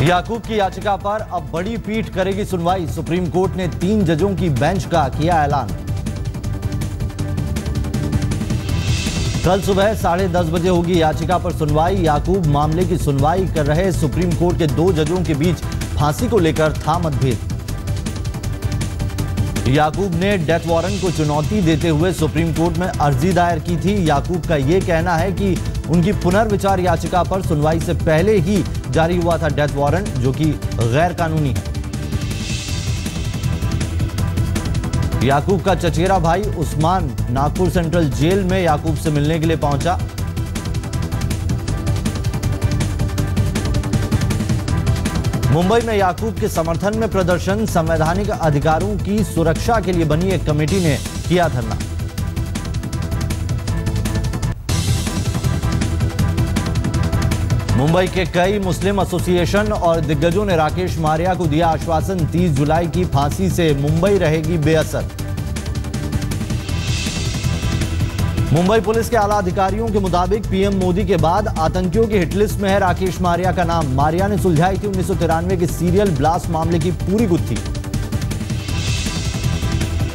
याकूब की याचिका पर अब बड़ी पीठ करेगी सुनवाई। सुप्रीम कोर्ट ने 3 जजों की बेंच का किया ऐलान। कल सुबह 10:30 बजे होगी याचिका पर सुनवाई। याकूब मामले की सुनवाई कर रहे सुप्रीम कोर्ट के 2 जजों के बीच फांसी को लेकर था मतभेद। याकूब ने डेथ वारंट को चुनौती देते हुए सुप्रीम कोर्ट में अर्जी दायर की थी। याकूब का यह कहना है कि उनकी पुनर्विचार याचिका पर सुनवाई से पहले ही जारी हुआ था डेथ वारंट, जो कि गैर कानूनी है। याकूब का चचेरा भाई उस्मान नागपुर सेंट्रल जेल में याकूब से मिलने के लिए पहुंचा। मुंबई में याकूब के समर्थन में प्रदर्शन। संवैधानिक अधिकारों की सुरक्षा के लिए बनी एक कमेटी ने किया धरना। मुंबई के कई मुस्लिम एसोसिएशन और दिग्गजों ने राकेश मारिया को दिया आश्वासन, 30 जुलाई की फांसी से मुंबई रहेगी बेअसर। मुंबई पुलिस के आला अधिकारियों के मुताबिक पीएम मोदी के बाद आतंकियों की हिटलिस्ट में है राकेश मारिया का नाम। मारिया ने सुलझाई थी 1993 के सीरियल ब्लास्ट मामले की पूरी गुत्थी।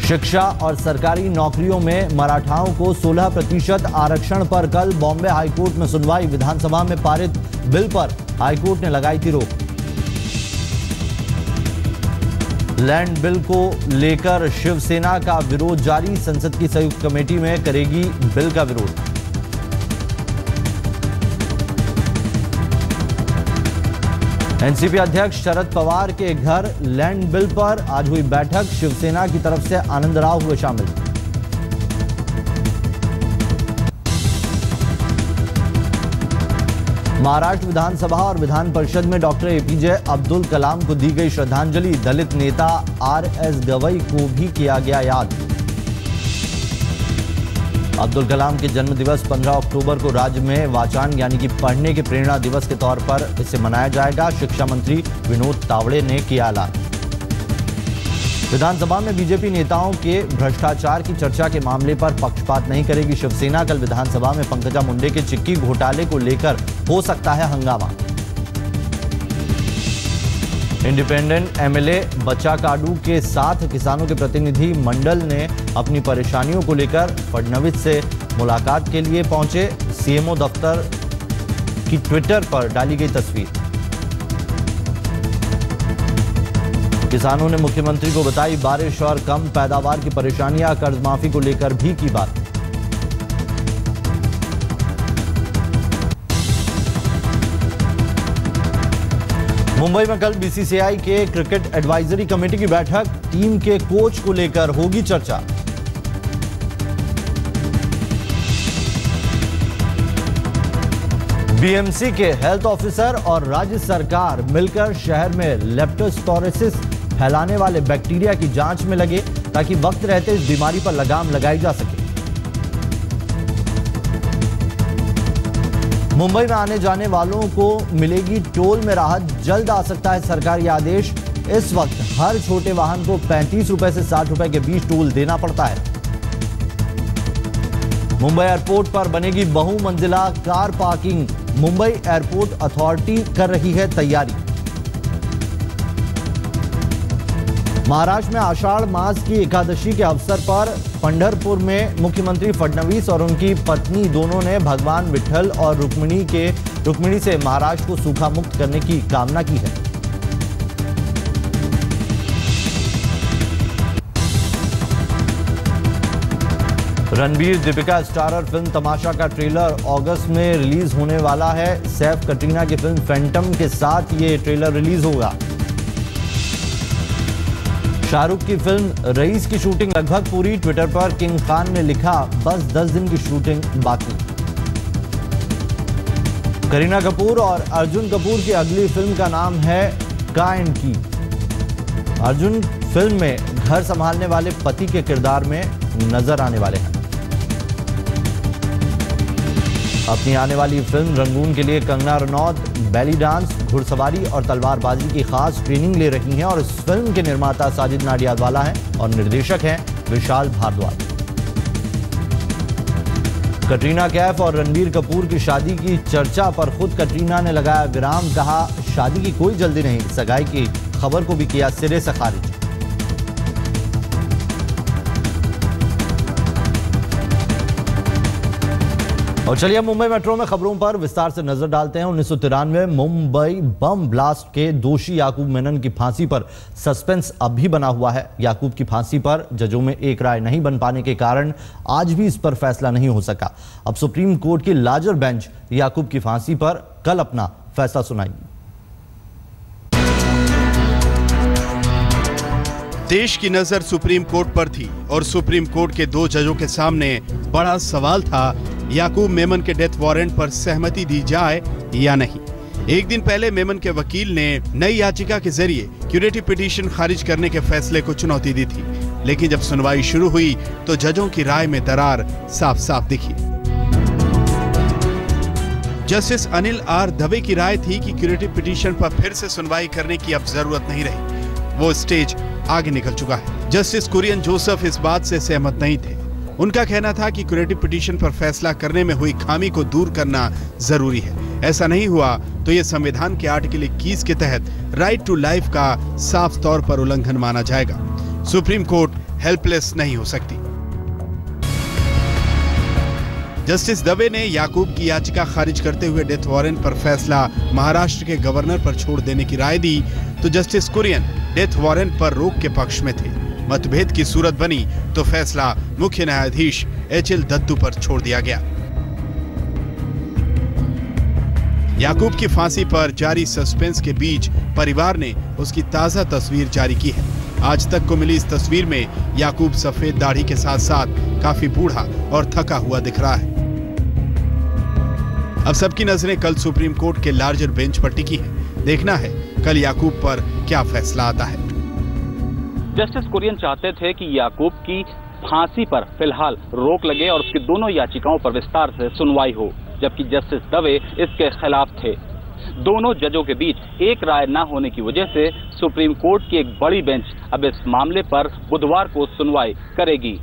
शिक्षा और सरकारी नौकरियों में मराठाओं को 16% आरक्षण पर कल बॉम्बे हाईकोर्ट में सुनवाई। विधानसभा में पारित बिल पर हाईकोर्ट ने लगाई थी रोक। लैंड बिल को लेकर शिवसेना का विरोध जारी। संसद की संयुक्त कमेटी में करेगी बिल का विरोध। एनसीपी अध्यक्ष शरद पवार के घर लैंड बिल पर आज हुई बैठक। शिवसेना की तरफ से आनंद राव हुए शामिल। महाराष्ट्र विधानसभा और विधान परिषद में डॉक्टर एपीजे अब्दुल कलाम को दी गई श्रद्धांजलि। दलित नेता आरएस गवई को भी किया गया याद। अब्दुल कलाम के जन्म दिवस 15 अक्टूबर को राज्य में वाचन यानी कि पढ़ने के प्रेरणा दिवस के तौर पर इसे मनाया जाएगा। शिक्षा मंत्री विनोद तावड़े ने किया ऐलान। विधानसभा में बीजेपी नेताओं के भ्रष्टाचार की चर्चा के मामले पर पक्षपात नहीं करेगी शिवसेना। कल विधानसभा में पंकजा मुंडे के चिक्की घोटाले को लेकर हो सकता है हंगामा। इंडिपेंडेंट एमएलए बच्चा काडू के साथ किसानों के प्रतिनिधि मंडल ने अपनी परेशानियों को लेकर फडणवीस से मुलाकात के लिए पहुंचे। सीएमओ दफ्तर की ट्विटर पर डाली गई तस्वीर। किसानों ने मुख्यमंत्री को बताई बारिश और कम पैदावार की परेशानियां। कर्ज माफी को लेकर भी की बात। मुंबई में कल बीसीसीआई के क्रिकेट एडवाइजरी कमेटी की बैठक। टीम के कोच को लेकर होगी चर्चा। बीएमसी के हेल्थ ऑफिसर और राज्य सरकार मिलकर शहर में लेप्टोस्पिरोसिस फैलाने वाले बैक्टीरिया की जांच में लगे, ताकि वक्त रहते इस बीमारी पर लगाम लगाई जा सके। मुंबई में आने जाने वालों को मिलेगी टोल में राहत। जल्द आ सकता है सरकारी आदेश। इस वक्त हर छोटे वाहन को 35 रुपए से 60 रुपए के बीच टोल देना पड़ता है। मुंबई एयरपोर्ट पर बनेगी बहुमंजिला car parking. Mumbai airport authority कर रही है तैयारी। महाराष्ट्र में आषाढ़ मास की एकादशी के अवसर पर पंढरपुर में मुख्यमंत्री फडणवीस और उनकी पत्नी दोनों ने भगवान विट्ठल और रुक्मिणी से महाराष्ट्र को सूखा मुक्त करने की कामना की है। रणबीर दीपिका स्टारर फिल्म तमाशा का ट्रेलर अगस्त में रिलीज होने वाला है। सैफ कटरीना की फिल्म फैंटम के साथ ये ट्रेलर रिलीज होगा। शाहरुख की फिल्म रईस की शूटिंग लगभग पूरी। ट्विटर पर किंग खान ने लिखा बस 10 दिन की शूटिंग बाकी। करीना कपूर और अर्जुन कपूर की अगली फिल्म का नाम है का एंड की। अर्जुन फिल्म में घर संभालने वाले पति के किरदार में नजर आने वाले हैं। अपनी आने वाली फिल्म रंगून के लिए कंगना रनौत बैली डांस, घुड़सवारी और तलवारबाजी की खास ट्रेनिंग ले रही हैं और इस फिल्म के निर्माता साजिद नाडियाडवाला हैं और निर्देशक हैं विशाल भारद्वाज। कटरीना कैफ और रणबीर कपूर की शादी की चर्चा पर खुद कटरीना ने लगाया विराम। कहा शादी की कोई जल्दी नहीं। सगाई की खबर को भी किया सिरे से खारिज। और चलिए मुंबई मेट्रो में खबरों पर विस्तार से नजर डालते हैं। 1993 मुंबई बम ब्लास्ट के दोषी याकूब मेनन की फांसी पर सस्पेंस अब भी बना हुआ है। याकूब की फांसी पर जजों में एक राय नहीं बन पाने के कारण आज भी इस पर फैसला नहीं हो सका। अब सुप्रीम कोर्ट की लार्जर बेंच याकूब की फांसी पर कल अपना फैसला सुनाएगी। देश की नजर सुप्रीम कोर्ट पर थी और सुप्रीम कोर्ट के दो जजों के सामने बड़ा सवाल था, याकूब मेमन के डेथ वारंट पर सहमति दी जाए या नहीं। एक दिन पहले मेमन के वकील ने नई याचिका के जरिए क्यूरेटिव पिटीशन खारिज करने के फैसले को चुनौती दी थी, लेकिन जब सुनवाई शुरू हुई तो जजों की राय में दरार साफ साफ दिखी। जस्टिस अनिल आर दवे की राय थी कि क्यूरेटिव पिटीशन पर फिर से सुनवाई करने की अब जरूरत नहीं रही, वो स्टेज आगे निकल चुका है। जस्टिस कुरियन जोसेफ इस बात से सहमत नहीं थे। उनका कहना था कि क्यूरेटिव पिटीशन पर फैसला करने में हुई खामी को दूर करना जरूरी है। ऐसा नहीं हुआ तो ये संविधान के आर्टिकल 21 के तहत राइट टू लाइफ का साफ तौर पर उल्लंघन माना जाएगा। सुप्रीम कोर्ट हेल्पलेस नहीं हो सकती। जस्टिस दवे ने याकूब की याचिका खारिज करते हुए डेथ वारंट पर फैसला महाराष्ट्र के गवर्नर पर छोड़ देने की राय दी, तो जस्टिस कुरियन डेथ वारंट पर रोक के पक्ष में थे। मतभेद की सूरत बनी तो फैसला मुख्य न्यायाधीश एच.एल. दत्तू पर छोड़ दिया गया। याकूब की फांसी पर जारी सस्पेंस के बीच परिवार ने उसकी ताजा तस्वीर जारी की है। आज तक को मिली इस तस्वीर में याकूब सफेद दाढ़ी के साथ साथ काफी बूढ़ा और थका हुआ दिख रहा है। अब सबकी नजरें कल सुप्रीम कोर्ट के लार्जर बेंच पर टिकी है। देखना है कल याकूब पर क्या फैसला आता है। जस्टिस कुरियन चाहते थे कि याकूब की फांसी पर फिलहाल रोक लगे और उसकी दोनों याचिकाओं पर विस्तार से सुनवाई हो, जबकि जस्टिस दवे इसके खिलाफ थे। दोनों जजों के बीच एक राय न होने की वजह से सुप्रीम कोर्ट की एक बड़ी बेंच अब इस मामले पर बुधवार को सुनवाई करेगी,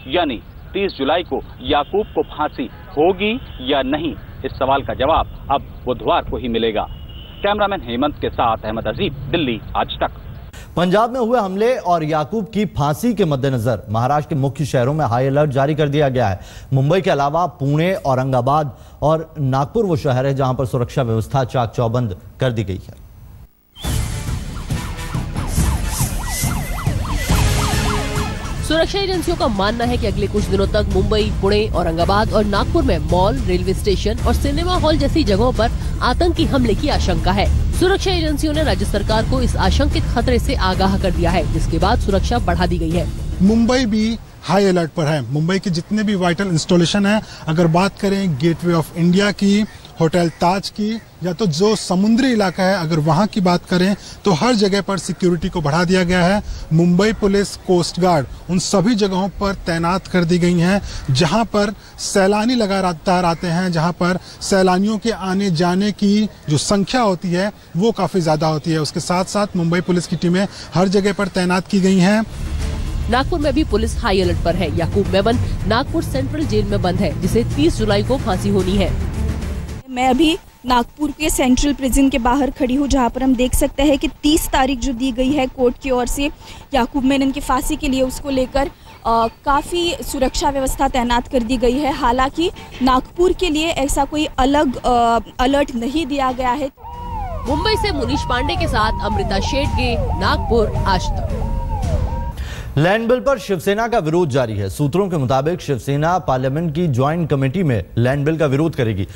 यानी 30 जुलाई को याकूब को फांसी होगी या नहीं, इस सवाल का जवाब अब बुधवार को ही मिलेगा। कैमरामैन हेमंत के साथ अहमद अजीब, दिल्ली आज तक। पंजाब में हुए हमले और याकूब की फांसी के मद्देनजर महाराष्ट्र के मुख्य शहरों में हाई अलर्ट जारी कर दिया गया है। मुंबई के अलावा पुणे, औरंगाबाद और नागपुर वो शहर है जहां पर सुरक्षा व्यवस्था चाक चौबंद कर दी गई है। सुरक्षा एजेंसियों का मानना है कि अगले कुछ दिनों तक मुंबई, पुणे, औरंगाबाद और नागपुर में मॉल, रेलवे स्टेशन और सिनेमा हॉल जैसी जगहों पर आतंकी हमले की आशंका है। सुरक्षा एजेंसियों ने राज्य सरकार को इस आशंकित खतरे से आगाह कर दिया है, जिसके बाद सुरक्षा बढ़ा दी गई है। मुंबई भी हाई अलर्ट पर है। मुंबई के जितने भी वाइटल इंस्टॉलेशन है, अगर बात करें गेटवे ऑफ इंडिया की, होटल ताज की, या तो जो समुद्री इलाका है अगर वहां की बात करें तो हर जगह पर सिक्योरिटी को बढ़ा दिया गया है। मुंबई पुलिस, कोस्ट गार्ड उन सभी जगहों पर तैनात कर दी गई हैं जहां पर सैलानी लगातार आते हैं, जहां पर सैलानियों के आने जाने की जो संख्या होती है वो काफी ज्यादा होती है। उसके साथ साथ मुंबई पुलिस की टीमें हर जगह पर तैनात की गई हैं। नागपुर में भी पुलिस हाई अलर्ट पर है। याकूब मेमन नागपुर सेंट्रल जेल में बंद है, जिसे 30 जुलाई को फांसी होनी है। मैं अभी नागपुर के सेंट्रल प्रिजन के बाहर खड़ी हूँ, जहाँ पर हम देख सकते हैं कि 30 तारीख जो दी गई है कोर्ट की ओर से याकूब मेनन की फांसी के लिए, उसको लेकर काफ़ी सुरक्षा व्यवस्था तैनात कर दी गई है। हालांकि नागपुर के लिए ऐसा कोई अलग अलर्ट नहीं दिया गया है। मुंबई से मुनीश पांडे के साथ अमृता शेट्गे, नागपुर आज तक। लैंड बिल पर शिवसेना का विरोध जारी है। सूत्रों के मुताबिक शिवसेना पार्लियामेंट की ज्वाइंट कमेटी में लैंड बिल का विरोध करेगी।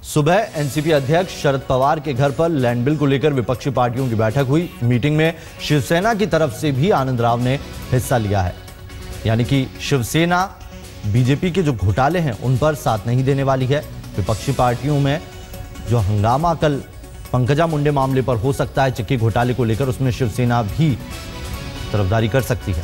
सुबह एनसीपी अध्यक्ष शरद पवार के घर पर लैंड बिल को लेकर विपक्षी पार्टियों की बैठक हुई। मीटिंग में शिवसेना की तरफ से भी आनंद राव ने हिस्सा लिया है। यानी कि शिवसेना बीजेपी के जो घोटाले हैं उन पर साथ नहीं देने वाली है। विपक्षी पार्टियों में जो हंगामा कल पंकजा मुंडे मामले पर हो सकता है, चक्की घोटाले को लेकर, उसमें शिवसेना भी तरफदारी कर सकती है।